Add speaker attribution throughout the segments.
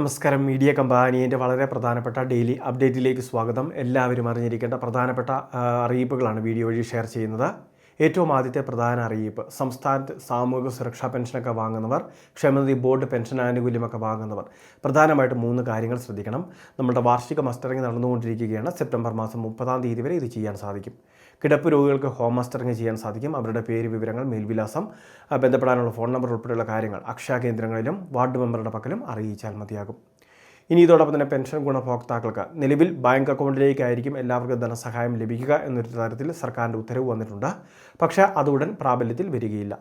Speaker 1: നമസ്കാരം. മീഡിയ കമ്പാനിയുടെ വളരെ പ്രധാനപ്പെട്ട ഡെയിലി അപ്ഡേറ്റിലേക്ക് സ്വാഗതം. എല്ലാവരും അറിഞ്ഞിരിക്കേണ്ട പ്രധാനപ്പെട്ട അറിയിപ്പുകളാണ് വീഡിയോ വഴി ഷെയർ ചെയ്യുന്നത്. ഏറ്റവും ആദ്യത്തെ പ്രധാന അറിയിപ്പ്, സംസ്ഥാനത്ത് സാമൂഹിക സുരക്ഷാ പെൻഷനൊക്കെ വാങ്ങുന്നവർ, ക്ഷേമനിധി ബോർഡ് പെൻഷൻ ആനുകൂല്യമൊക്കെ വാങ്ങുന്നവർ പ്രധാനമായിട്ട് 3 കാര്യങ്ങൾ ശ്രദ്ധിക്കണം. നമ്മുടെ വാർഷിക മസ്റ്ററിംഗ് നടന്നുകൊണ്ടിരിക്കുകയാണ്. സെപ്റ്റംബർ മാസം 30-ാം തീയതി വരെ ഇത് ചെയ്യാൻ സാധിക്കും. കിടപ്പ് രോഗികൾക്ക് ഹോം മസ്റ്ററിംഗ് ചെയ്യാൻ സാധിക്കും. അവരുടെ പേര്, വിവരങ്ങൾ, മേൽവിലാസം, ബന്ധപ്പെടാനുള്ള ഫോൺ നമ്പർ ഉൾപ്പെടെയുള്ള കാര്യങ്ങൾ അക്ഷയ കേന്ദ്രങ്ങളിലും വാർഡ് മെമ്പറുടെ പക്കലും അറിയിച്ചാൽ മതിയാകും. ഇനി ഇതോടൊപ്പം തന്നെ പെൻഷൻ ഗുണഭോക്താക്കൾക്ക് നിലവിൽ ബാങ്ക് അക്കൗണ്ടിലേക്കായിരിക്കും എല്ലാവർക്കും ധനസഹായം ലഭിക്കുക എന്നൊരു തരത്തിൽ സർക്കാരിൻ്റെ ഉത്തരവ് വന്നിട്ടുണ്ട്. പക്ഷേ അത് ഉടൻ പ്രാബല്യത്തിൽ വരികയില്ല.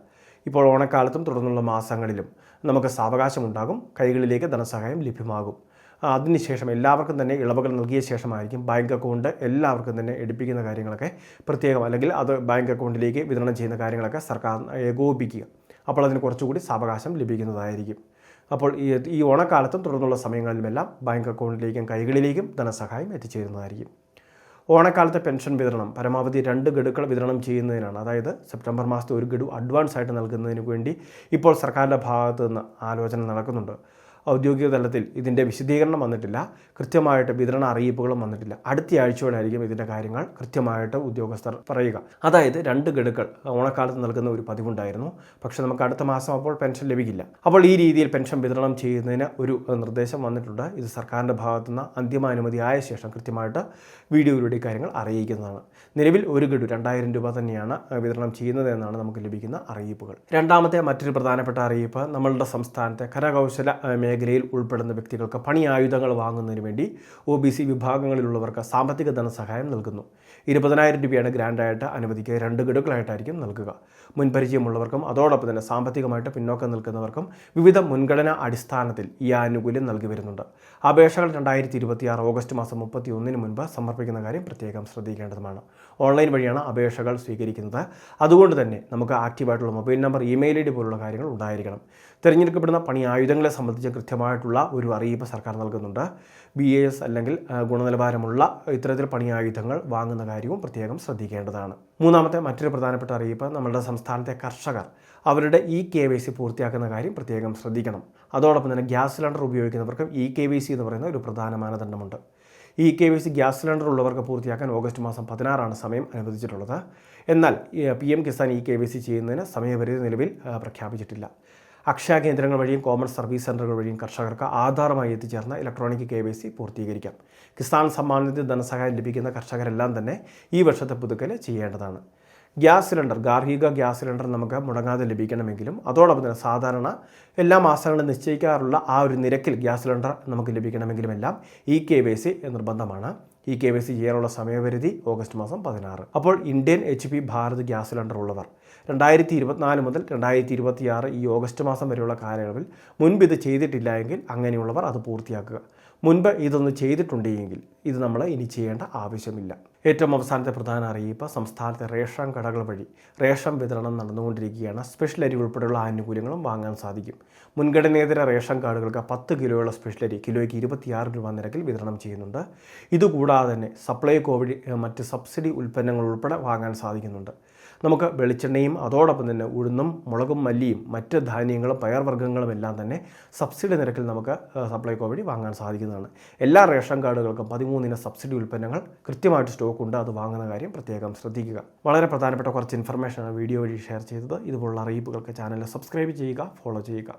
Speaker 1: ഇപ്പോൾ ഓണക്കാലത്തും തുടർന്നുള്ള മാസങ്ങളിലും നമുക്ക് സാവകാശമുണ്ടാകും. കൈകളിലേക്ക് ധനസഹായം ലഭ്യമാകും. അതിനുശേഷം എല്ലാവർക്കും തന്നെ ഇളവുകൾ നൽകിയ ശേഷമായിരിക്കും ബാങ്ക് അക്കൗണ്ട് എല്ലാവർക്കും തന്നെ എടുപ്പിക്കുന്ന കാര്യങ്ങളൊക്കെ പ്രത്യേകം, അല്ലെങ്കിൽ അത് ബാങ്ക് അക്കൗണ്ടിലേക്ക് വിതരണം ചെയ്യുന്ന കാര്യങ്ങളൊക്കെ സർക്കാർ ഏകോപിപ്പിക്കുക. അപ്പോൾ അതിന് കുറച്ചുകൂടി സാവകാശം ലഭിക്കുന്നതായിരിക്കും. അപ്പോൾ ഈ ഓണക്കാലത്തും തുടർന്നുള്ള സമയങ്ങളിലുമെല്ലാം ബാങ്ക് അക്കൗണ്ടിലേക്കും കൈകളിലേക്കും ധനസഹായം എത്തിച്ചേരുന്നതായിരിക്കും. ഓണക്കാലത്തെ പെൻഷൻ വിതരണം പരമാവധി 2 ഗഡുക്കൾ വിതരണം ചെയ്യുന്നതിനാണ്. അതായത് സെപ്റ്റംബർ മാസത്തെ 1 ഗഡു അഡ്വാൻസ് ആയിട്ട് നൽകുന്നതിന് വേണ്ടി ഇപ്പോൾ സർക്കാരിൻ്റെ ഭാഗത്തു നിന്ന് ആലോചന നടക്കുന്നുണ്ട്. ഔദ്യോഗിക തലത്തിൽ ഇതിൻ്റെ വിശദീകരണം വന്നിട്ടില്ല. കൃത്യമായിട്ട് വിതരണ അറിയിപ്പുകളും വന്നിട്ടില്ല. അടുത്ത ആഴ്ചയോടായിരിക്കും ഇതിൻ്റെ കാര്യങ്ങൾ കൃത്യമായിട്ട് ഉദ്യോഗസ്ഥർ പറയുക. അതായത് 2 ഗഡുക്കൾ ഓണക്കാലത്ത് നൽകുന്ന ഒരു പതിവുണ്ടായിരുന്നു. പക്ഷേ നമുക്ക് അടുത്ത മാസം അപ്പോൾ പെൻഷൻ ലഭിക്കില്ല. അപ്പോൾ ഈ രീതിയിൽ പെൻഷൻ വിതരണം ചെയ്യുന്നതിന് ഒരു നിർദ്ദേശം വന്നിട്ടുണ്ട്. ഇത് സർക്കാരിൻ്റെ ഭാഗത്തുനിന്ന് അന്തിമ അനുമതി ആയ ശേഷം കൃത്യമായിട്ട് വീഡിയോയിലൂടെ കാര്യങ്ങൾ അറിയിക്കുന്നതാണ്. നിലവിൽ 1 ഗഡു 2000 രൂപ തന്നെയാണ് വിതരണം ചെയ്യുന്നത് എന്നാണ് നമുക്ക് ലഭിക്കുന്ന അറിയിപ്പുകൾ. രണ്ടാമത്തെ മറ്റൊരു പ്രധാനപ്പെട്ട അറിയിപ്പ്, നമ്മളുടെ സംസ്ഥാനത്തെ കരകൗശല മേഖലയിൽ ഉൾപ്പെടുന്ന വ്യക്തികൾക്ക് പണി ആയുധങ്ങൾ വാങ്ങുന്നതിന് വേണ്ടി OBC വിഭാഗങ്ങളിലുള്ളവർക്ക് സാമ്പത്തിക ധനസഹായം നൽകുന്നു. 20,000 രൂപയാണ് ഗ്രാൻഡായിട്ട് അനുവദിക്കുക. 2 ഗഡുക്കളായിട്ടായിരിക്കും നൽകുക. മുൻപരിചയമുള്ളവർക്കും അതോടൊപ്പം തന്നെ സാമ്പത്തികമായിട്ട് പിന്നോക്കം നിൽക്കുന്നവർക്കും വിവിധ മുൻഗണനാ അടിസ്ഥാനത്തിൽ ഈ ആനുകൂല്യം നൽകി വരുന്നുണ്ട്. അപേക്ഷകൾ 2026 ഓഗസ്റ്റ് മാസം 31 മുൻപ് സമർപ്പിക്കുന്ന കാര്യം പ്രത്യേകം ശ്രദ്ധിക്കേണ്ടതുമാണ്. ഓൺലൈൻ വഴിയാണ് അപേക്ഷകൾ സ്വീകരിക്കുന്നത്. അതുകൊണ്ട് തന്നെ നമുക്ക് ആക്റ്റീവായിട്ടുള്ള മൊബൈൽ നമ്പർ, ഇമെയിൽ ID പോലുള്ള കാര്യങ്ങൾ ഉണ്ടായിരിക്കണം. തിരഞ്ഞെടുക്കപ്പെടുന്ന പണി ആയുധങ്ങളെ സംബന്ധിച്ച് കൃത്യമായിട്ടുള്ള ഒരു അറിയിപ്പ് സർക്കാർ നൽകുന്നുണ്ട്. BAS അല്ലെങ്കിൽ ഗുണനിലവാരമുള്ള ഇത്തരത്തിൽ പണി ആയുധങ്ങൾ വാങ്ങുന്ന കാര്യവും പ്രത്യേകം ശ്രദ്ധിക്കേണ്ടതാണ്. മൂന്നാമത്തെ മറ്റൊരു പ്രധാനപ്പെട്ട അറിയിപ്പ്, നമ്മുടെ സംസ്ഥാനത്തെ കർഷകർ അവരുടെ KYC പൂർത്തിയാക്കുന്ന കാര്യം പ്രത്യേകം ശ്രദ്ധിക്കണം. അതോടൊപ്പം തന്നെ ഗ്യാസ് സിലിണ്ടർ ഉപയോഗിക്കുന്നവർക്കും KYC എന്ന് പറയുന്ന ഒരു പ്രധാന മാനദണ്ഡമുണ്ട്. KYC ഗ്യാസ് സിലിണ്ടർ ഉള്ളവർക്ക് പൂർത്തിയാക്കാൻ ഓഗസ്റ്റ് മാസം 16 സമയം അനുവദിച്ചിട്ടുള്ളത്. എന്നാൽ PM കിസാൻ KYC ചെയ്യുന്നതിന് സമയപരിധി നിലവിൽ പ്രഖ്യാപിച്ചിട്ടില്ല. അക്ഷയ കേന്ദ്രങ്ങൾ വഴിയും കോമൺ സർവീസ് സെൻ്ററുകൾ വഴിയും കർഷകർക്ക് ആധാറുമായി എത്തിച്ചേർന്ന ഇലക്ട്രോണിക് KYC പൂർത്തീകരിക്കാം. കിസാൻ സമ്മാൻ നിധി ധനസഹായം ലഭിക്കുന്ന കർഷകരെല്ലാം തന്നെ ഈ വർഷത്തെ പുതുക്കൽ ചെയ്യേണ്ടതാണ്. ഗ്യാസ് സിലിണ്ടർ, ഗാർഹിക ഗ്യാസ് സിലിണ്ടർ നമുക്ക് മുടങ്ങാതെ ലഭിക്കണമെങ്കിലും അതോടൊപ്പം തന്നെ സാധാരണ എല്ലാ മാസങ്ങളും നിശ്ചയിക്കാറുള്ള ആ ഒരു നിരക്കിൽ ഗ്യാസ് സിലിണ്ടർ നമുക്ക് ലഭിക്കണമെങ്കിലും എല്ലാം KYC നിർബന്ധമാണ്. KYC ചെയ്യാനുള്ള സമയപരിധി ഓഗസ്റ്റ് മാസം 16. അപ്പോൾ Indian HP Bharat gas cylinder ഉള്ളവർ 2024 മുതൽ 2026 ഈ ഓഗസ്റ്റ് മാസം വരെയുള്ള കാലയളവിൽ മുൻപ് ഇത് ചെയ്തിട്ടില്ല എങ്കിൽ അങ്ങനെയുള്ളവർ അത് പൂർത്തിയാക്കുക. മുൻപ് ഇതൊന്ന് ചെയ്തിട്ടുണ്ടെങ്കിൽ ഇത് നമ്മൾ ഇനി ചെയ്യേണ്ട ആവശ്യമില്ല. ഏറ്റവും അവസാനത്തെ പ്രധാന അറിയിപ്പ്, സംസ്ഥാനത്തെ റേഷൻ കടകൾ വഴി റേഷൻ വിതരണം നടന്നുകൊണ്ടിരിക്കുകയാണ്. സ്പെഷ്യൽ അരി ഉൾപ്പെടെയുള്ള ആനുകൂല്യങ്ങളും വാങ്ങാൻ സാധിക്കും. മുൻഗണനേതര റേഷൻ കാർഡുകൾക്ക് 10 കിലോയുള്ള സ്പെഷ്യൽ അരി കിലോയ്ക്ക് 26 രൂപ നിരക്കിൽ വിതരണം ചെയ്യുന്നുണ്ട്. ഇതുകൂടാതെ തന്നെ സപ്ലൈകോ വഴി മറ്റ് സബ്സിഡി ഉൽപ്പന്നങ്ങൾ ഉൾപ്പെടെ വാങ്ങാൻ സാധിക്കുന്നുണ്ട്. നമുക്ക് വെളിച്ചെണ്ണയും അതോടൊപ്പം തന്നെ ഉഴുന്നും മുളകും മല്ലിയും മറ്റ് ധാന്യങ്ങളും പയർവർഗ്ഗങ്ങളും എല്ലാം തന്നെ സബ്സിഡി നിരക്കിൽ നമുക്ക് സപ്ലൈകോ വഴി വാങ്ങാൻ സാധിക്കുന്നതാണ്. എല്ലാ റേഷൻ കാർഡുകൾക്കും 13 ഇനം സബ്സിഡി ഉൽപ്പന്നങ്ങൾ കൃത്യമായിട്ട് സ്റ്റോക്ക് ഉണ്ട്. അത് വാങ്ങുന്ന കാര്യം പ്രത്യേകം ശ്രദ്ധിക്കുക. വളരെ പ്രധാനപ്പെട്ട കുറച്ച് ഇൻഫർമേഷനാണ് വീഡിയോ വഴി ഷെയർ ചെയ്തത്. ഇതുപോലുള്ള അറിയിപ്പുകൾക്ക് ചാനൽ സബ്സ്ക്രൈബ് ചെയ്യുക, ഫോളോ ചെയ്യുക.